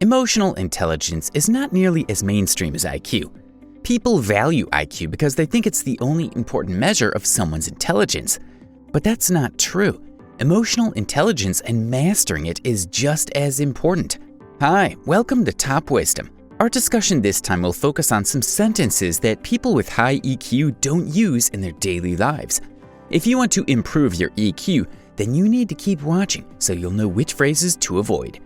Emotional intelligence is not nearly as mainstream as IQ. People value IQ because they think it's the only important measure of someone's intelligence. But that's not true. Emotional intelligence and mastering it is just as important. Hi, welcome to Top Wisdom. Our discussion this time will focus on some sentences that people with high EQ don't use in their daily lives. If you want to improve your EQ, then you need to keep watching so you'll know which phrases to avoid.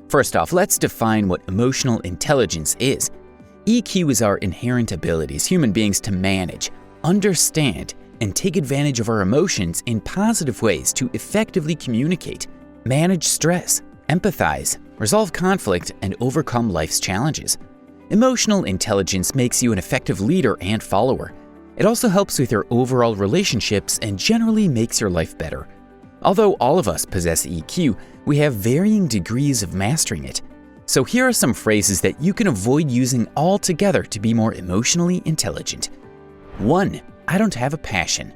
First off, let's define what emotional intelligence is. EQ is our inherent ability as human beings to manage, understand, and take advantage of our emotions in positive ways to effectively communicate, manage stress, empathize, resolve conflict, and overcome life's challenges. Emotional intelligence makes you an effective leader and follower. It also helps with your overall relationships and generally makes your life better. Although all of us possess EQ, we have varying degrees of mastering it. So here are some phrases that you can avoid using altogether to be more emotionally intelligent. 1. I don't have a passion.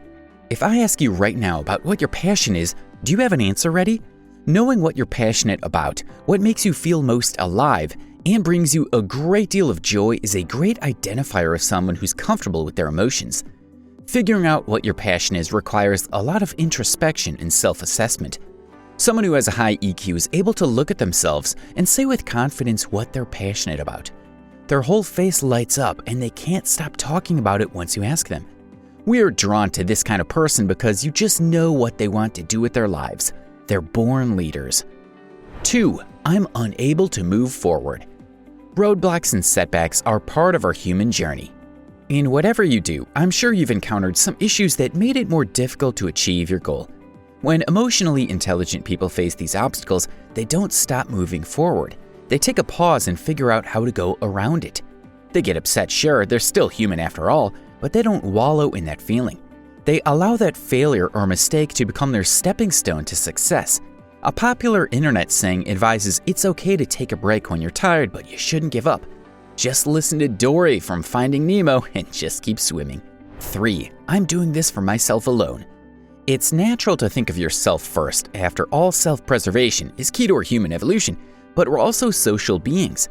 If I ask you right now about what your passion is, do you have an answer ready? Knowing what you're passionate about, what makes you feel most alive, and brings you a great deal of joy is a great identifier of someone who's comfortable with their emotions. Figuring out what your passion is requires a lot of introspection and self-assessment. Someone who has a high EQ is able to look at themselves and say with confidence what they're passionate about. Their whole face lights up and they can't stop talking about it once you ask them. We are drawn to this kind of person because you just know what they want to do with their lives. They're born leaders. 2. I'm unable to move forward. Roadblocks and setbacks are part of our human journey. In whatever you do, I'm sure you've encountered some issues that made it more difficult to achieve your goal. When emotionally intelligent people face these obstacles, they don't stop moving forward. They take a pause and figure out how to go around it. They get upset, sure, they're still human after all, but they don't wallow in that feeling. They allow that failure or mistake to become their stepping stone to success. A popular internet saying advises it's okay to take a break when you're tired, but you shouldn't give up. Just listen to Dory from Finding Nemo and just keep swimming. 3. I'm doing this for myself alone. It's natural to think of yourself first. After all, self-preservation is key to our human evolution, but we're also social beings.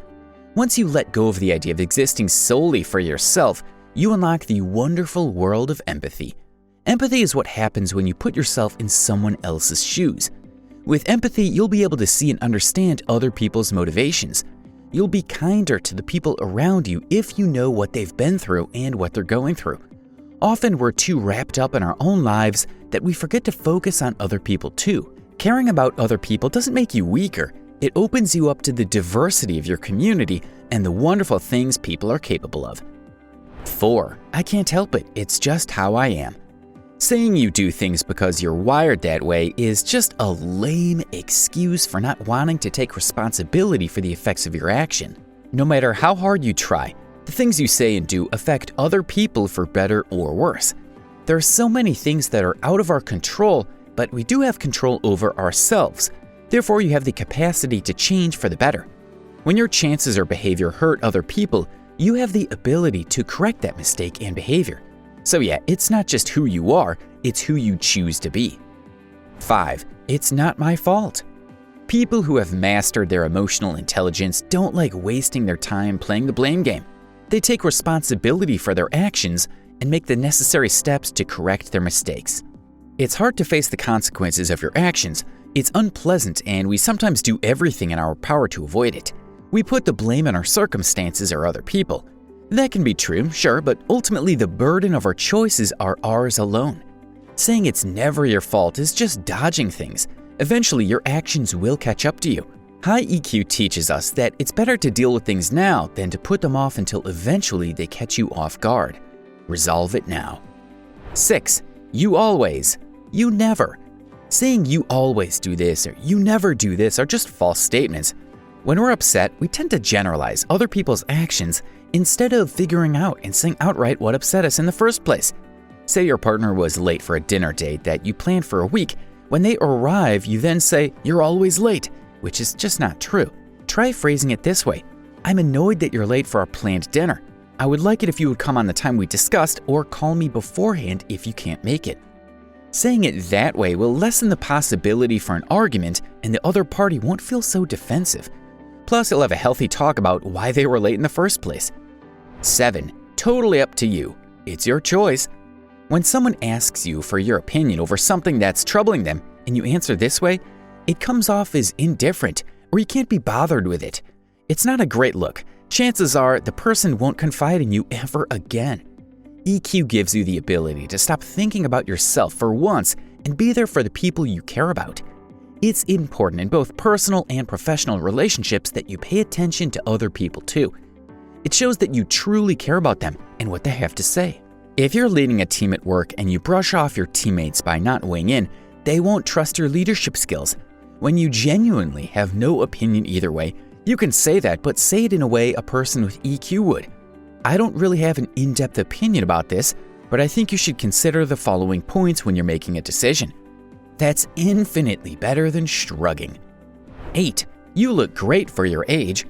Once you let go of the idea of existing solely for yourself, you unlock the wonderful world of empathy. Empathy is what happens when you put yourself in someone else's shoes. With empathy, you'll be able to see and understand other people's motivations. You'll be kinder to the people around you if you know what they've been through and what they're going through. Often we're too wrapped up in our own lives that we forget to focus on other people too. Caring about other people doesn't make you weaker. It opens you up to the diversity of your community and the wonderful things people are capable of. 4. I can't help it. It's just how I am. Saying you do things because you're wired that way is just a lame excuse for not wanting to take responsibility for the effects of your action. No matter how hard you try, the things you say and do affect other people for better or worse. There are so many things that are out of our control, but we do have control over ourselves. Therefore, you have the capacity to change for the better. When your chances or behavior hurt other people, you have the ability to correct that mistake and behavior. So yeah, it's not just who you are, it's who you choose to be. 5. It's not my fault. People who have mastered their emotional intelligence don't like wasting their time playing the blame game. They take responsibility for their actions and make the necessary steps to correct their mistakes. It's hard to face the consequences of your actions. It's unpleasant, and we sometimes do everything in our power to avoid it. We put the blame on our circumstances or other people. That can be true, sure, but ultimately the burden of our choices are ours alone. Saying it's never your fault is just dodging things. Eventually, your actions will catch up to you. High EQ teaches us that it's better to deal with things now than to put them off until eventually they catch you off guard. Resolve it now. 6. You always. You never. Saying you always do this or you never do this are just false statements. When we're upset, we tend to generalize other people's actions instead of figuring out and saying outright what upset us in the first place. Say your partner was late for a dinner date that you planned for a week. When they arrive, you then say, "You're always late," which is just not true. Try phrasing it this way: "I'm annoyed that you're late for our planned dinner. I would like it if you would come on the time we discussed or call me beforehand if you can't make it." Saying it that way will lessen the possibility for an argument and the other party won't feel so defensive. Plus, you'll have a healthy talk about why they were late in the first place. 7. Totally up to you. It's your choice. When someone asks you for your opinion over something that's troubling them and you answer this way, it comes off as indifferent or you can't be bothered with it. It's not a great look. Chances are the person won't confide in you ever again. EQ gives you the ability to stop thinking about yourself for once and be there for the people you care about. It's important in both personal and professional relationships that you pay attention to other people too. It shows that you truly care about them and what they have to say. If you're leading a team at work and you brush off your teammates by not weighing in, they won't trust your leadership skills. When you genuinely have no opinion either way, you can say that, but say it in a way a person with EQ would. I don't really have an in-depth opinion about this, but I think you should consider the following points when you're making a decision. That's infinitely better than shrugging. 8. You look great for your age.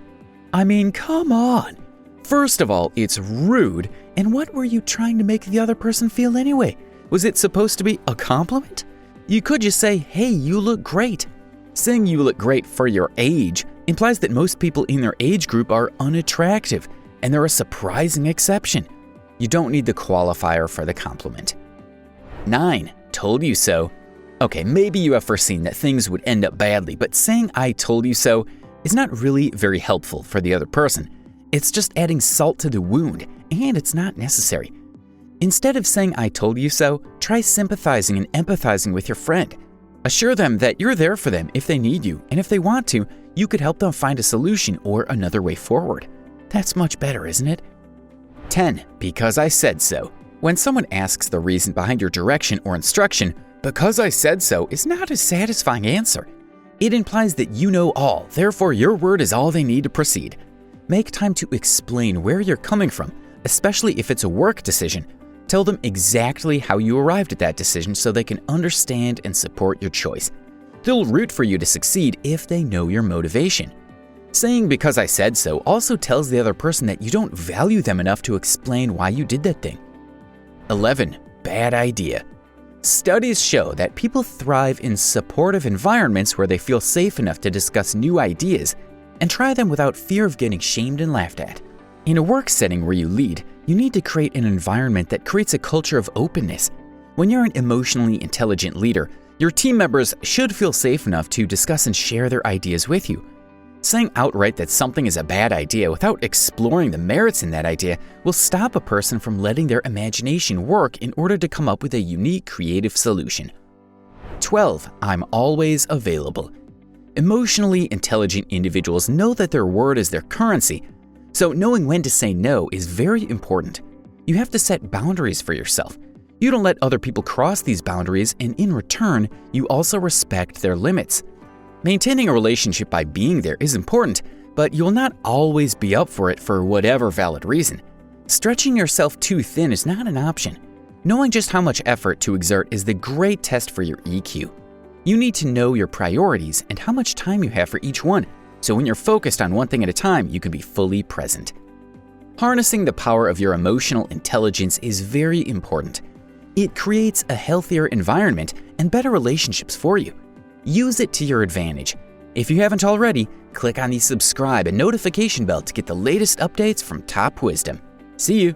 I mean, come on. First of all, it's rude, and what were you trying to make the other person feel anyway? Was it supposed to be a compliment? You could just say, hey, you look great. Saying you look great for your age implies that most people in their age group are unattractive, and they're a surprising exception. You don't need the qualifier for the compliment. 9. Told you so. Okay, maybe you have foreseen that things would end up badly, but saying I told you so is not really very helpful for the other person. It's just adding salt to the wound, and it's not necessary. Instead of saying I told you so, try sympathizing and empathizing with your friend. Assure them that you're there for them if they need you, and if they want to, you could help them find a solution or another way forward. That's much better, isn't it? 10. Because I said so. When someone asks the reason behind your direction or instruction, because I said so is not a satisfying answer. It implies that you know all, therefore your word is all they need to proceed. Make time to explain where you're coming from, especially if it's a work decision. Tell them exactly how you arrived at that decision so they can understand and support your choice. They'll root for you to succeed if they know your motivation. Saying because I said so also tells the other person that you don't value them enough to explain why you did that thing. 11. Bad idea. Studies show that people thrive in supportive environments where they feel safe enough to discuss new ideas and try them without fear of getting shamed and laughed at. In a work setting where you lead, you need to create an environment that creates a culture of openness. When you're an emotionally intelligent leader, your team members should feel safe enough to discuss and share their ideas with you. Saying outright that something is a bad idea without exploring the merits in that idea will stop a person from letting their imagination work in order to come up with a unique, creative solution. 12. I'm always available. Emotionally intelligent individuals know that their word is their currency, so knowing when to say no is very important. You have to set boundaries for yourself. You don't let other people cross these boundaries, and in return, you also respect their limits. Maintaining a relationship by being there is important, but you'll not always be up for it for whatever valid reason. Stretching yourself too thin is not an option. Knowing just how much effort to exert is the great test for your EQ. You need to know your priorities and how much time you have for each one, so when you're focused on one thing at a time, you can be fully present. Harnessing the power of your emotional intelligence is very important. It creates a healthier environment and better relationships for you. Use it to your advantage. If you haven't already, click on the subscribe and notification bell to get the latest updates from Top Wisdom. See you!